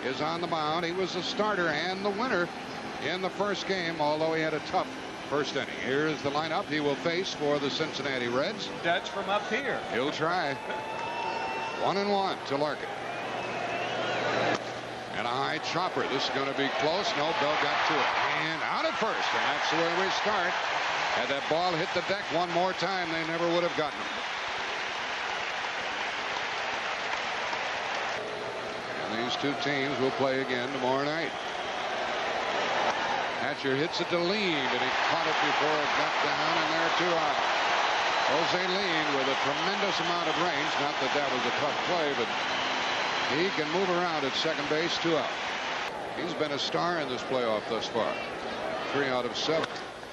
is on the mound. He was the starter and the winner in the first game, although he had a tough first inning. Here's the lineup he will face for the Cincinnati Reds. That's from up here. He'll try. 1-1 to Larkin. And a high chopper. This is going to be close. No, Bell got to it. And out at first. And that's the way we start. Had that ball hit the deck one more time, they never would have gotten him. And these two teams will play again tomorrow night. Hatcher hits it to Lean, and he caught it before it got down, and there 2 out. Jose Lean with a tremendous amount of range. Not that that was a tough play, but he can move around at second base. 2 out. He's been a star in this playoff thus far. 3 out of 7.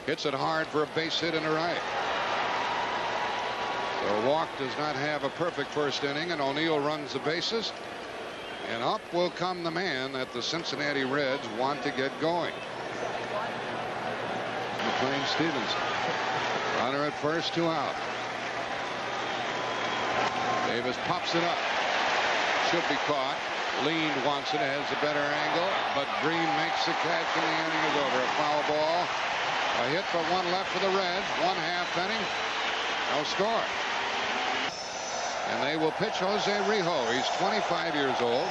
Hits it hard for a base hit in the right. So Walk does not have a perfect first inning, and O'Neill runs the bases. And up will come the man that the Cincinnati Reds want to get going. McLean Stevenson. Runner at first, 2 out. Davis pops it up. Should be caught. Lean wants it, has a better angle, but Green makes the catch, and the inning is over. A foul ball. A hit for 1 left for the Reds. 1/2 inning. No score. And they will pitch Jose Rijo. He's 25 years old.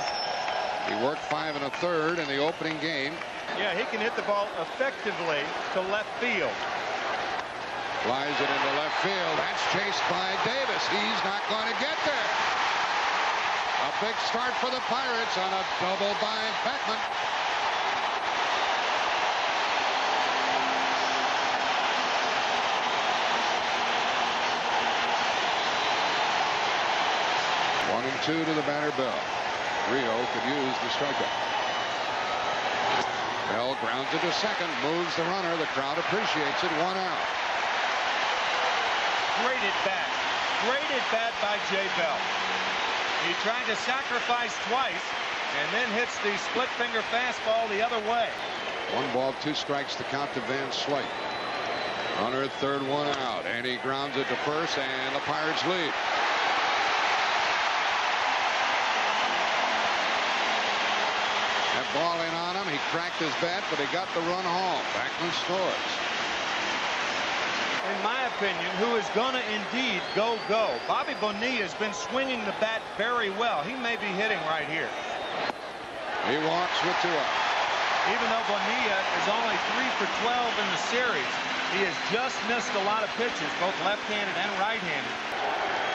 He worked 5 1/3 in the opening game. Yeah, he can hit the ball effectively to left field. Flies it into left field. That's chased by Davis. He's not going to get there. A big start for the Pirates on a double by Beckman. One and 2 to the batter Bell. Rio could use the strikeout. Bell grounds it to second, moves the runner. The crowd appreciates it. 1 out. Great at bat. Great at bat by Jay Bell. He tried to sacrifice twice and then hits the split finger fastball the other way. 1 ball, 2 strikes to count to Van Slyke. Runner at third, 1 out. And he grounds it to first, and the Pirates lead. That ball in on him. He cracked his bat, but he got the run home. Beckman scores. In my opinion, who is going to indeed go. Bobby Bonilla has been swinging the bat very well. He may be hitting right here. He walks with 2 out. Even though Bonilla is only 3 for 12 in the series, he has just missed a lot of pitches, both left-handed and right-handed.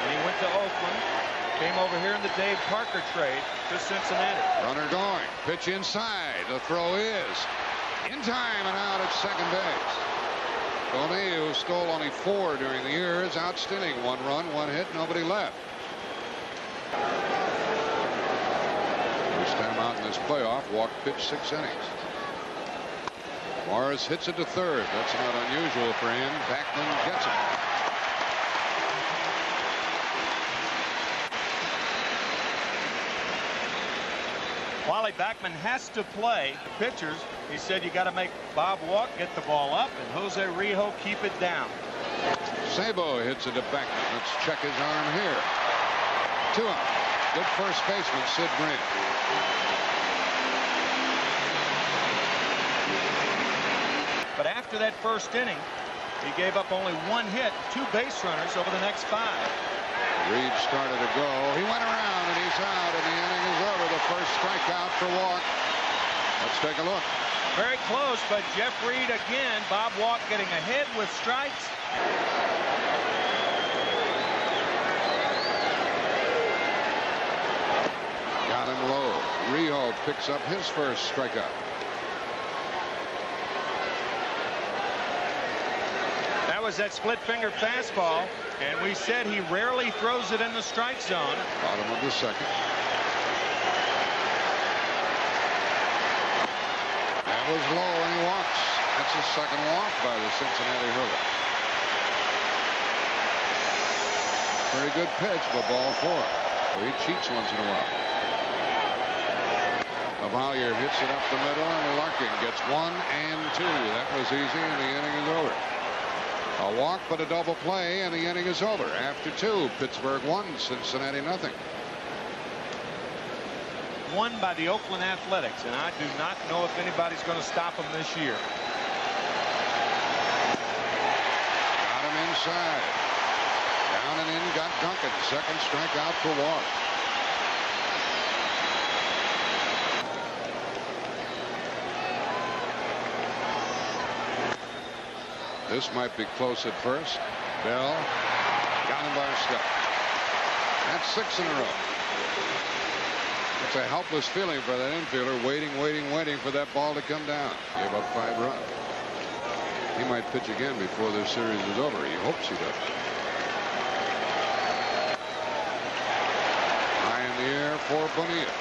And he went to Oakland, came over here in the Dave Parker trade to Cincinnati. Runner going. Pitch inside. The throw is in time and out at second base. Bonilla, who stole only 4 during the year, is outstanding. 1 run, 1 hit, nobody left. First time out in this playoff, Walk pitched 6 innings. Morris hits it to third. That's not unusual for him. Beckman gets it. Wally Backman has to play pitchers. He said you got to make Bob Walk get the ball up and Jose Rijo keep it down. Sabo hits it to Beckman. Let's check his arm here. 2 out. Good first baseman Sid Grant. But after that first inning, he gave up only 1 hit, 2 base runners over the next 5. Reed started to go. He went around and he's out, and the inning is over. The first strikeout for Walk. Let's take a look. Very close, but Jeff Reed again. Bob Walk getting ahead with strikes. Got him low. Rijo picks up his first strikeout. That was that split finger fastball, and we said he rarely throws it in the strike zone. Bottom of the second. That was low, and he walks. That's his second walk by the Cincinnati Reds. Very good pitch, but ball 4. He cheats once in a while. Cavalier hits it up the middle, and Larkin gets 1 and 2. That was easy, and the inning is over. A walk, but a double play, and the inning is over. After 2, Pittsburgh 1, Cincinnati 0. won by the Oakland Athletics, and I do not know if anybody's going to stop them this year. Got him inside. Down and in, got Duncan. Second strikeout for walk. This might be close at first. Bell got him by a step. That's 6 in a row. It's a helpless feeling for that infielder, waiting for that ball to come down. Gave up 5 runs. He might pitch again before this series is over. He hopes he does. High in the air for Bonilla.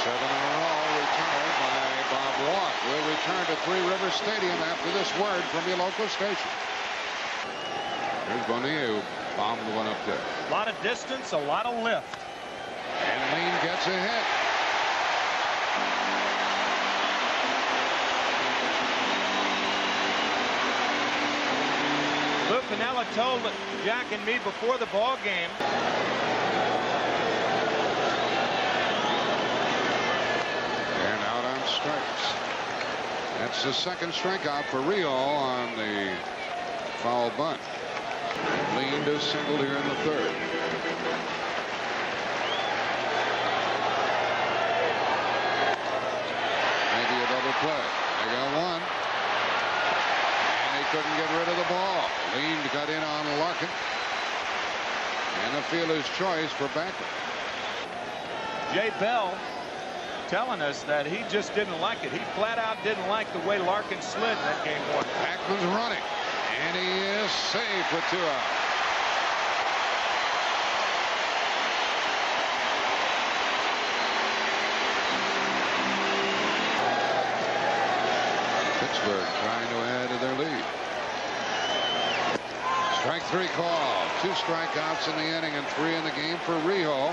7 in a row, retired by Bob Walk. Will return to Three Rivers Stadium after this word from your local station. There's Bonilla, who bombed one up there. A lot of distance, a lot of lift. And Lean gets a hit. Lou Piniella told Jack and me before the ball game. And out on strikes. That's the second strikeout for Rijo on the foul bunt. Lean is singled here in the third. Maybe a double play. They got one. And they couldn't get rid of the ball. Lean got in on Larkin. And the fielder's choice for Backlund. Jay Bell telling us that he just didn't like it. He flat out didn't like the way Larkin slid in that game one. Backlund's running. And he is safe with 2 outs. Pittsburgh trying to add to their lead. Strike 3 call. 2 strikeouts in the inning and 3 in the game for Rijo.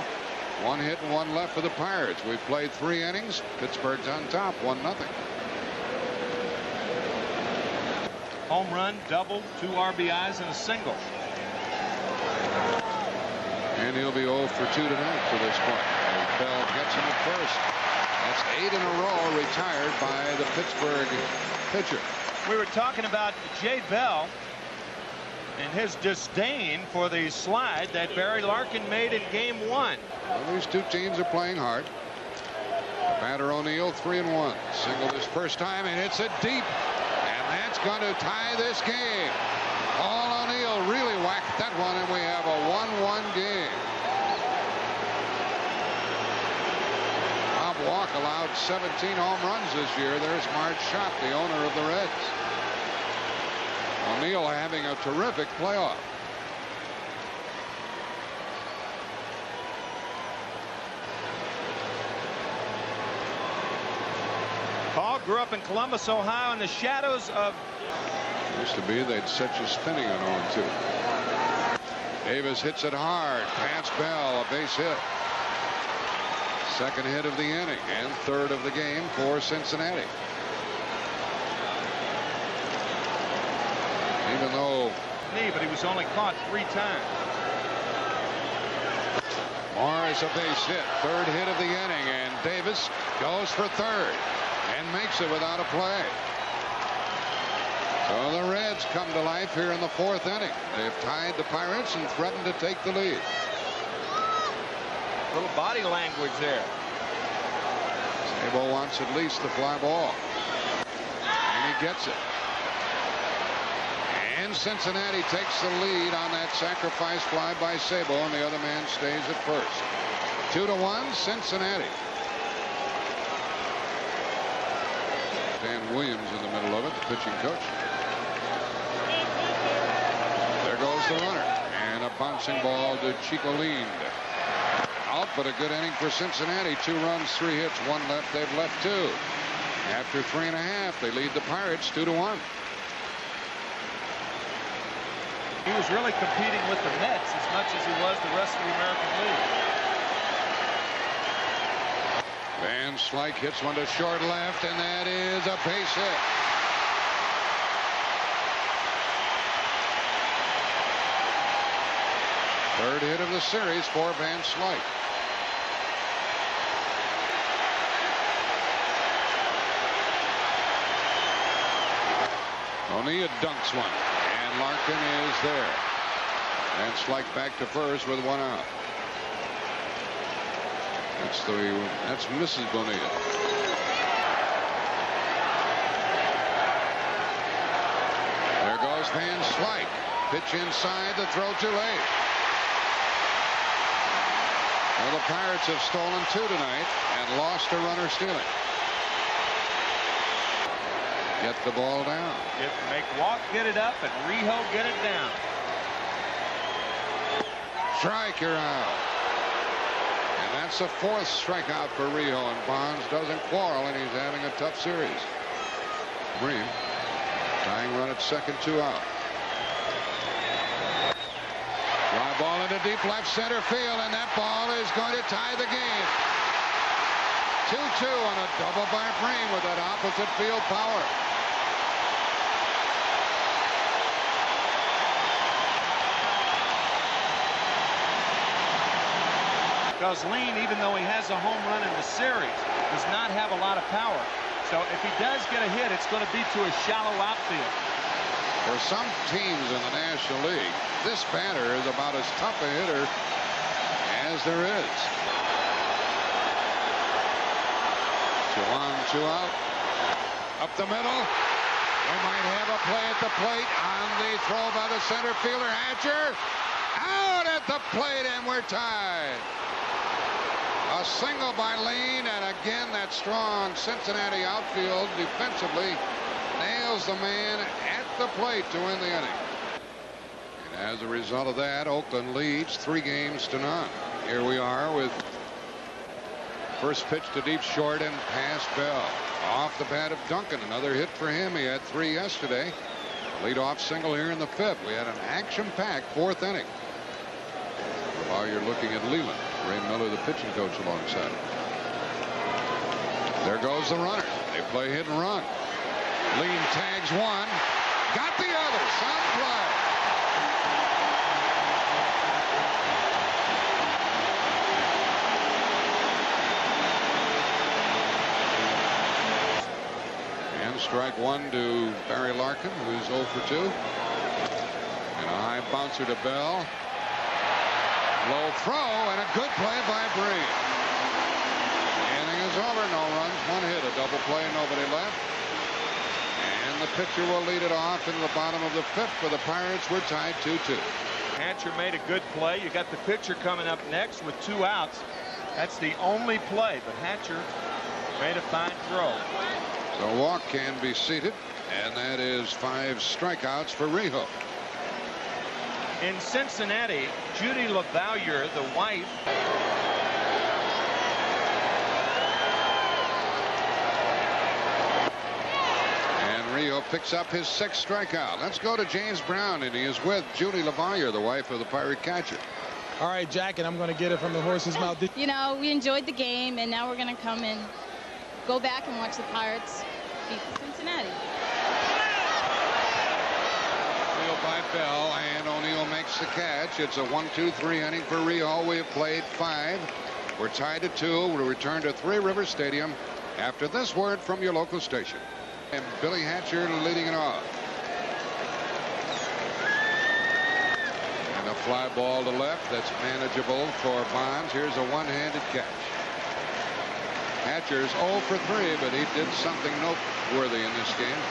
1 hit and 1 left for the Pirates. We've played 3 innings. Pittsburgh's on top, 1-0. Home run, double, 2 RBIs, and a single. And he'll be 0 for 2 tonight for this point. Bell gets him at first. That's 8 in a row retired by the Pittsburgh pitcher. We were talking about Jay Bell and his disdain for the slide that Barry Larkin made in game 1. Well, these 2 teams are playing hard. Batter O'Neill 3-1. Singled his first time, and it's a deep. That's going to tie this game. Paul O'Neill really whacked that one, and we have a 1-1 game. Bob Walk allowed 17 home runs this year. There's Marge Schott, the owner of the Reds. O'Neill having a terrific playoff. Paul grew up in Columbus, Ohio, in the shadows of... Used to be they'd set you spinning on 0-2. Davis hits it hard. Past Bell, a base hit. Second hit of the inning and third of the game for Cincinnati. Even though... But he was only caught 3 times. Morris a base hit. Third hit of the inning, and Davis goes for third. And makes it without a play. So the Reds come to life here in the 4th inning. They've tied the Pirates and threatened to take the lead. Little body language there. Sabo wants at least the fly ball. And he gets it. And Cincinnati takes the lead on that sacrifice fly by Sabo, and the other man stays at first. 2-1 Cincinnati. Dan Williams in the middle of it, the pitching coach. There goes the runner. And a bouncing ball to Chico Lind. Out, but a good inning for Cincinnati. 2 runs, 3 hits, 1 left. They've left 2. After 3.5, they lead the Pirates 2-1. He was really competing with the Mets as much as he was the rest of the American League. Van Slyke hits one to short left, and that is a base hit. Third hit of the series for Van Slyke. Bonilla dunks one, and Larkin is there. And Slick back to first with one out. That's Mrs. Bonilla. There goes Van Slyke. Pitch inside, the throw too late. Well, the Pirates have stolen 2 tonight and lost a runner stealing. Get the ball down. Make Walk get it up and Rijo get it down. Strike, you're out. And that's the 4th strikeout for Rijo, and Bonds doesn't quarrel, and he's having a tough series. Bream tying run at second, 2 out. Fly ball into deep left center field, and that ball is going to tie the game. 2-2 on a double by Bream with that opposite field power. Because Lean, even though he has a home run in the series, does not have a lot of power. So if he does get a hit, it's going to be to a shallow outfield. For some teams in the National League, this batter is about as tough a hitter as there is. 2 on, 2 out. Up the middle. We might have a play at the plate on the throw by the center fielder. Hatcher out at the plate, and we're tied. A single by Lean, and again that strong Cincinnati outfield defensively nails the man at the plate to win the inning. And as a result of that, Oakland leads 3-0. Here we are with first pitch to deep short and past Bell. Off the bat of Duncan, another hit for him. He had 3 yesterday. Leadoff single here in the 5th. We had an action-packed 4th inning. While you're looking at Leland, Ray Miller, the pitching coach, alongside. There goes the runner. They play hit and run. Lean tags one, got the other. Sound play. And strike 1 to Barry Larkin, who's 0 for 2. And a high bouncer to Bell. Low throw, and a good play by Bream. The inning is over. No runs, 1 hit, a double play, nobody left. And the pitcher will lead it off in the bottom of the 5th for the Pirates. We're tied 2-2. Hatcher made a good play. You got the pitcher coming up next with 2 outs. That's the only play, but Hatcher made a fine throw. So Walk can be seated, and that is 5 strikeouts for Rijo. In Cincinnati, Judy LaValliere, the wife, and Rijo picks up his 6th strikeout. Let's go to James Brown, and he is with Judy LaValliere, the wife of the Pirate catcher. All right, Jack, and I'm going to get it from the horse's mouth. You know, we enjoyed the game, and now we're going to come and go back and watch the Pirates beat Cincinnati. By Bell, and O'Neill makes the catch. It's a 1-2-3 inning for Rijo. We have played 5. We're tied at 2. We'll return to Three Rivers Stadium after this word from your local station. And Billy Hatcher leading it off. And a fly ball to left that's manageable for Bonds. Here's a one-handed catch. Hatcher's 0 for 3, but he did something noteworthy in this game.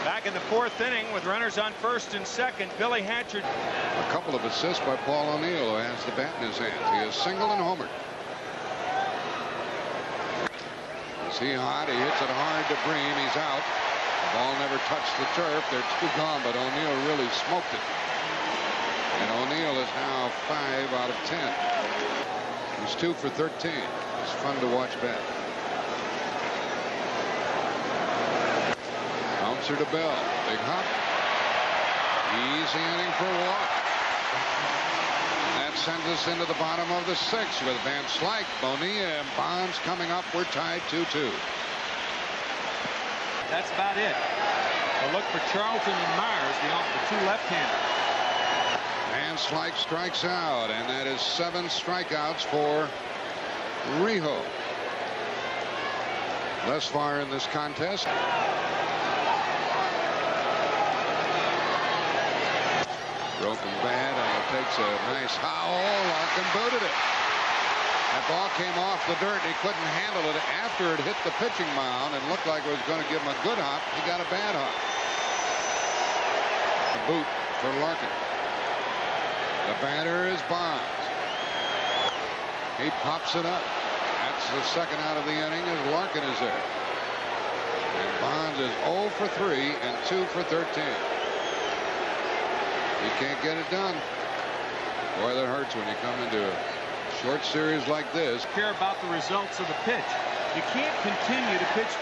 Back in the 4th inning with runners on 1st and 2nd, Billy Hatcher. A couple of assists by Paul O'Neill, who has the bat in his hands. He is single and homered. Is he hot? He hits it hard to Bream. He's out. The ball never touched the turf. They're 2 gone, but O'Neill really smoked it. And O'Neill is now 5 out of 10. He's 2 for 13. It's fun to watch bat. Bouncer to Bell. Big hop. Easy inning for Walk. That sends us into the bottom of the 6th with Van Slyke, Bonilla, and Bonds coming up. We're tied 2-2. That's about it. A look for Charlton and Myers, the 2 left-handers. Van Slyke strikes out, and that is 7 strikeouts for Rijo. Thus far in this contest. Broken bat, and it takes a nice howl. Larkin booted it. That ball came off the dirt. He couldn't handle it after it hit the pitching mound and looked like it was going to give him a good hop. He got a bad hop. A boot for Larkin. The batter is Bonds. He pops it up. That's the second out of the inning as Larkin is there. And Bonds is 0 for 3 and 2 for 13. He can't get it done. Boy, that hurts when you come into a short series like this. Care about the results of the pitch. You can't continue to pitch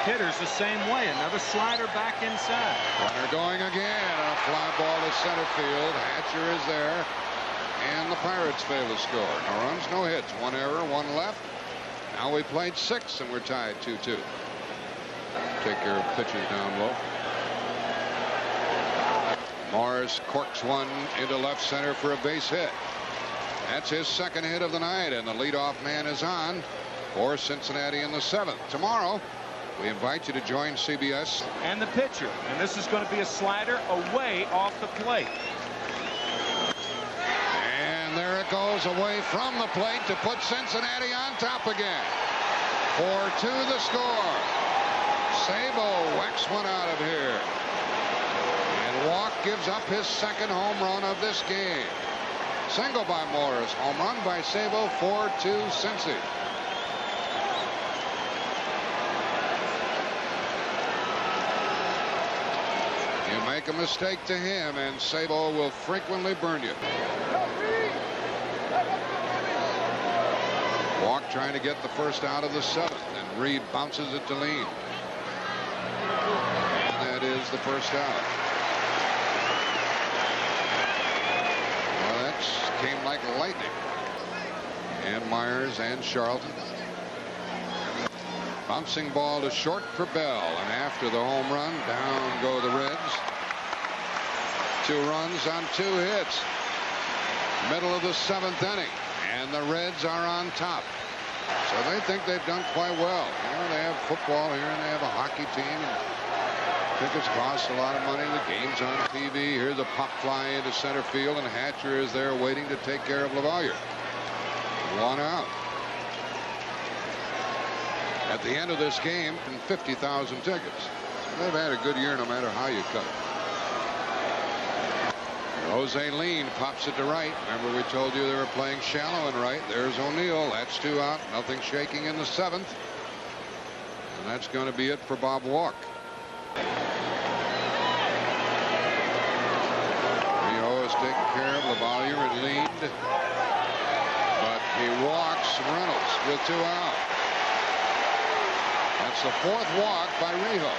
hitters the same way. Another slider back inside. Runner going again. A fly ball to center field. Hatcher is there. And the Pirates fail to score. No runs, no hits. One error, one left. Now we played 6 and we're tied 2-2. Take care of pitches down low. Morris corks one into left center for a base hit. That's his second hit of the night, and the leadoff man is on for Cincinnati in the 7th. Tomorrow, we invite you to join CBS. And the pitcher. And this is going to be a slider away off the plate. And there it goes away from the plate to put Cincinnati on top again. 4-2 the score. Sabo whacks one out of here. And Walk gives up his second home run of this game. Single by Morris. Home run by Sabo. 4-2 Cincy. You make a mistake to him and Sabo will frequently burn you. Walk trying to get the first out of the 7th, and Reed bounces it to Lean. And that is the first out. Well, that came like lightning. And Myers and Charlton. Bouncing ball to short for Bell, and after the home run, down go the Reds. 2 runs on 2 hits. Middle of the 7th inning, and the Reds are on top. So they think they've done quite well. You know, they have football here and they have a hockey team. And tickets cost a lot of money. The game's on TV. Here's a pop fly into center field, and Hatcher is there waiting to take care of LaValliere. 1 out. At the end of this game, 50,000 tickets. So they've had a good year no matter how you cut it. Jose Lean pops it to right. Remember, we told you they were playing shallow and right. There's O'Neill. That's 2 out. Nothing shaking in the 7th. And that's going to be it for Bob Walk. Rijo is taking care of LaValliere and Lean. But he walks Reynolds with 2 out. That's the 4th walk by Rijo.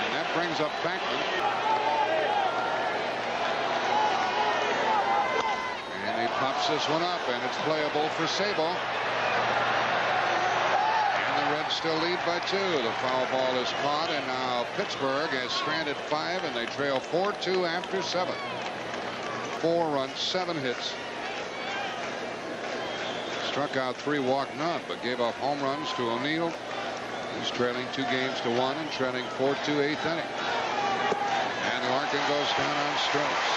And that brings up Backman. And he pops this one up, and it's playable for Sabo. And the Reds still lead by 2. The foul ball is caught, and now Pittsburgh has stranded 5, and they trail 4-2 after 7. 4 runs, 7 hits. Struck out 3, walked none, but gave up home runs to O'Neill. He's trailing 2 games to 1 and trailing 4-2 8th inning. And Larkin goes down on strikes.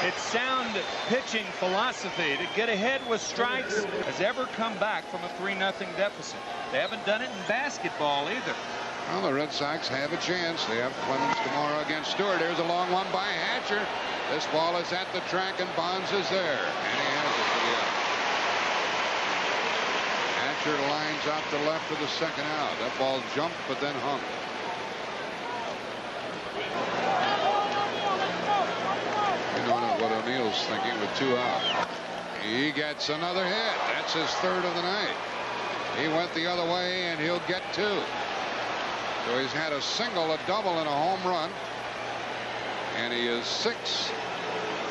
It's sound pitching philosophy to get ahead with strikes has ever come back from a 3-0 deficit. They haven't done it in basketball either. Well, the Red Sox have a chance. They have Clemens tomorrow against Stewart. There's a long one by Hatcher. This ball is at the track, and Bonds is there. And he has it for the out. Hatcher lines out to left for the second out. That ball jumped, but then hung. You know what O'Neill's thinking with 2 out. He gets another hit. That's his 3rd of the night. He went the other way, and he'll get 2. So he's had a single, a double, and a home run. And he is 6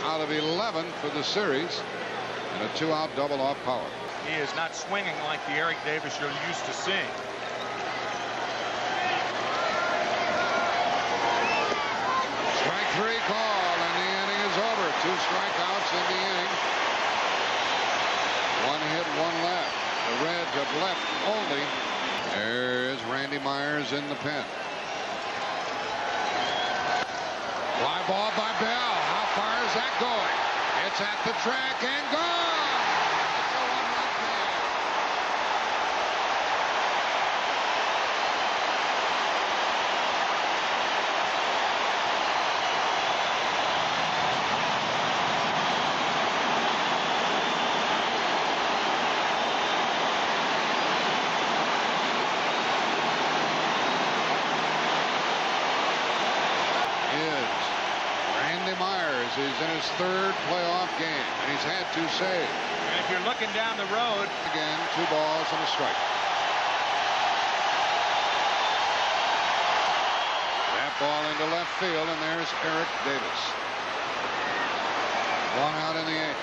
out of 11 for the series. And a 2-out double off Power. He is not swinging like the Eric Davis you're used to seeing. Strike 3 call, and the inning is over. 2 strikeouts in the inning. 1 hit, 1 left. The Reds have left only There's Randy Myers in the pen. Fly ball by Bell. How far is that going? It's at the track and gone. It's a one-run game. He's in his third playoff game, and he's had 2 saves. And if you're looking down the road, again, 2 balls and a strike. That ball into left field, and there's Eric Davis. 1 out in the 8th.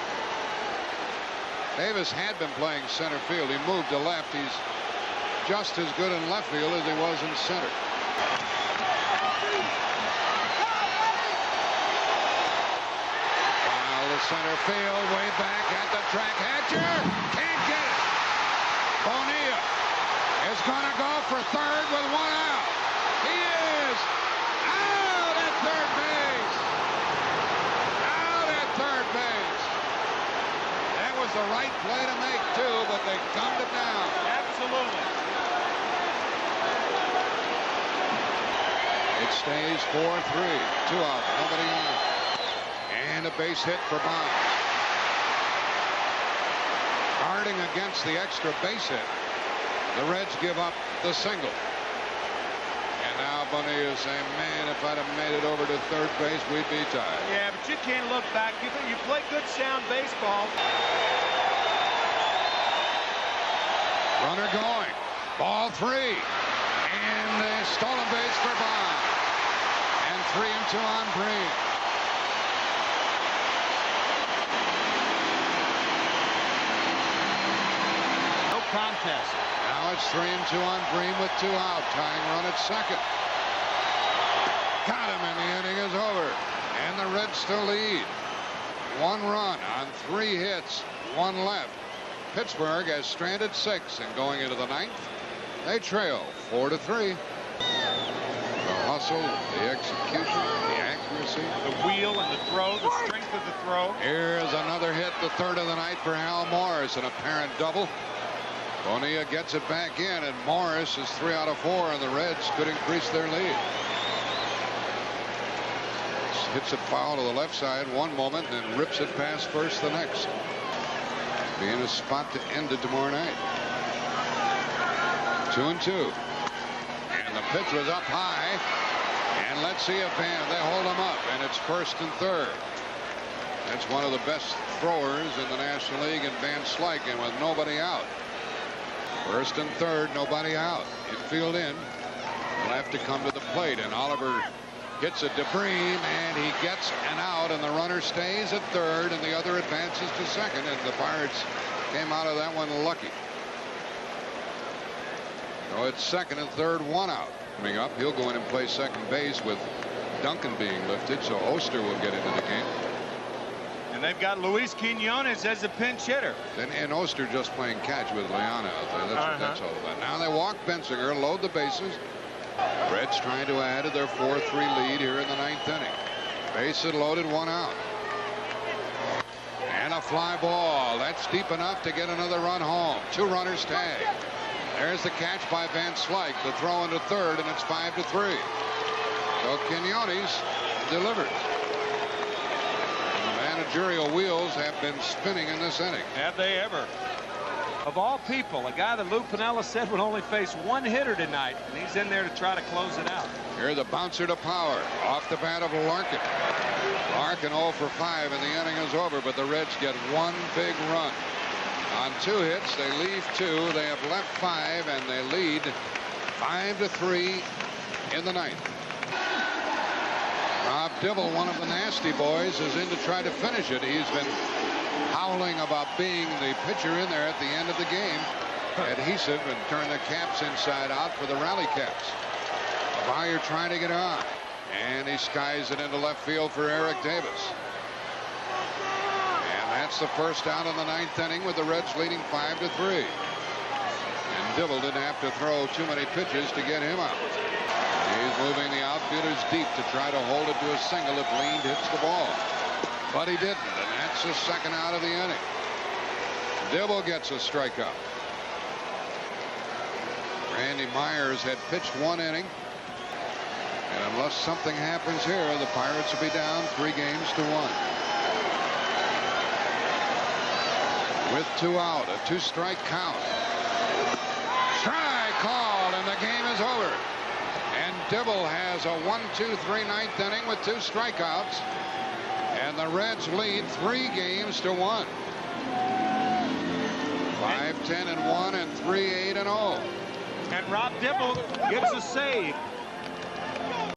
Davis had been playing center field. He moved to left. He's just as good in left field as he was in center. Center field, way back at the track. Hatcher can't get it. Bonilla is going to go for third with 1 out. He is out at third base. Out at third base. That was the right play to make, too, but they gummed it down. Absolutely. It stays 4-3. 2 out. Nobody on. And a base hit for Bonds. Guarding against the extra base hit, the Reds give up the single. And now Bonilla is saying, man, if I'd have made it over to third base, we'd be tied. Yeah, but you can't look back. You play good, sound baseball. Runner going. Ball 3. And a stolen base for Bonds. And 3-2 on Breen. Contest. Now it's 3-2 on Breen with 2 out. Tying run at second. Got him, and the inning is over. And the Reds still lead. 1 run on 3 hits, 1 left. Pittsburgh has stranded 6, and going into the 9th, they trail 4-3. The hustle, the execution, the accuracy, the wheel and the throw, the strength of the throw. Here's another hit, the 3rd of the night for Hal Morris, an apparent double. Bonilla gets it back in, and Morris is 3 out of 4, and the Reds could increase their lead. Hits it foul to the left side one moment and rips it past first the next. Be in a spot to end it tomorrow night. 2-2. And the pitch was up high. And let's see if they hold him up, and it's 1st and 3rd. That's one of the best throwers in the National League in Van Slyke, and with nobody out. 1st and 3rd, nobody out. Infield in. He'll have to come to the plate, and Oliver hits a Breen, and he gets an out, and the runner stays at 3rd, and the other advances to 2nd, and the Pirates came out of that one lucky. So it's 2nd and 3rd, 1 out. Coming up, he'll go in and play second base with Duncan being lifted, so Oster will get into the game. And they've got Luis Quinones as a pinch hitter. And Oster just playing catch with Leona out there. That's what that's all about. Now they walk Bensinger, load the bases. Reds trying to add to their 4-3 lead here in the 9th inning. Bases loaded, 1 out. And a fly ball. That's deep enough to get another run home. 2 runners tag. There's the catch by Van Slyke. The throw into 3rd, and it's 5-3. So Quinones delivered. Managerial wheels have been spinning in this inning. Have they ever? Of all people, a guy that Lou Piniella said would only face 1 hitter tonight, and he's in there to try to close it out. Here the bouncer to Power off the bat of Larkin. Larkin 0 for 5, and the inning is over, but the Reds get 1 big run. On 2 hits, they leave 2. They have left 5, and they lead 5-3 in the 9th. Rob Dibble, one of the nasty boys, is in to try to finish it. He's been howling about being the pitcher in there at the end of the game. Adhesive, and turn the caps inside out for the rally caps. Byer trying to get on, and he skies it into left field for Eric Davis. And that's the first out in the 9th inning, with the Reds leading 5-3. And Dibble didn't have to throw too many pitches to get him out. He's moving the outfielders deep to try to hold it to a single if Lean hits the ball. But he didn't, and that's the second out of the inning. Dibble gets a strikeout. Randy Myers had pitched 1 inning. And unless something happens here, the Pirates will be down 3 games to 1. With 2 out, a 2-strike count. Strike called, and the game is over. And Dibble has a 1-2-3 ninth inning with 2 strikeouts. And the Reds lead 3 games to 1. 5-10-1 and 3-8-0. And Rob Dibble gets a save.